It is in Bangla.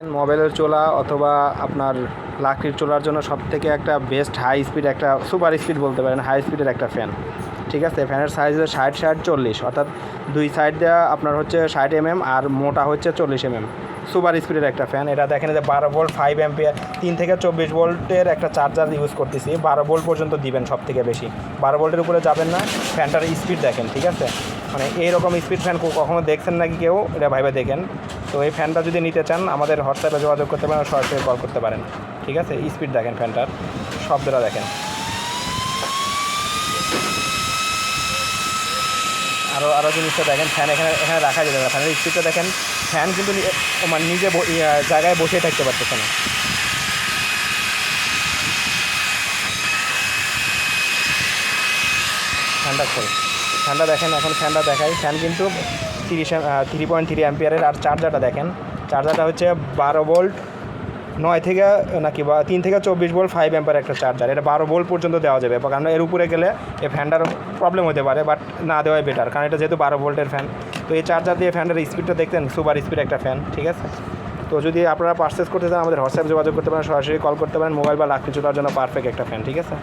মোবাইলের চোলা অথবা আপনার লাকড়ির চোলার জন্য সবথেকে একটা বেস্ট হাই স্পিড একটা সুপার স্পিড বলতে পারেন হাই স্পিডের একটা ফ্যান। ঠিক আছে, ফ্যানের সাইজ হচ্ছে 60-60-40, অর্থাৎ দুই সাইড দেওয়া আপনার হচ্ছে 60 mm আর মোটা হচ্ছে 40 mm। সুপার স্পিডের একটা ফ্যান। এটা দেখেন যে 12 ভোল্ট 5 অ্যাম্পিয়ার 3 থেকে 24 ভোল্টের একটা চার্জার ইউজ করতেছি। 12 ভোল্ট পর্যন্ত দিবেন, সব থেকে বেশি 12 ভোল্টের উপরে যাবেন না। ফ্যানটার স্পিড দেখেন, ঠিক আছে, মানে এইরকম স্পিড ফ্যান কখনো দেখছেন নাকি কেউ, এটা ভাইবে দেখেন। তো এই ফ্যানটা যদি নিতে চান আমাদের হোয়াটসঅ্যাপে যোগাযোগ করতে পারেন, সরাসরি কল করতে পারেন। ঠিক আছে, স্পিড দেখেন, ফ্যানটার শব্দটা দেখেন। আরও জিনিসটা দেখেন, ফ্যান এখানে রাখা যাবে না, ফ্যানের স্পিডটা দেখেন। ফ্যান কিন্তু মানে নিজে জায়গায় বসে থাকতে পারতেছে না। ফ্যানটা দেখেন, এখন ফ্যানটা দেখাই। ফ্যান কিন্তু 3.3 অ্যাম্পিয়ারের। আর চার্জারটা দেখেন, চার্জারটা হচ্ছে 12 ভোল্ট 9 থেকে নাকি বা 3 থেকে 24 ভোল্ট 5 অ্যাম্পিয়ার একটা চার্জার। এটা 12 ভোল্ট পর্যন্ত দেওয়া যাবে, কারণ এর উপরে গেলে এই ফ্যানটার প্রবলেম হতে পারে, বাট না দেওয়াই বেটার, কারণ এটা যেহেতু 12 ভোল্টের ফ্যান। তো এই চার্জার দিয়ে ফ্যানটার স্পিডটা দেখতেন, সুপার স্পিড একটা ফ্যান। ঠিক আছে, তো যদি আপনারা পারচেস করতে চান আমাদের হোয়াটসঅ্যাপ যোগাযোগ করতে পারেন, সরাসরি কল করতে পারেন। মোবাইল বা লাকড়ি চুলার জন্য পারফেক্ট একটা ফ্যান। ঠিক আছে।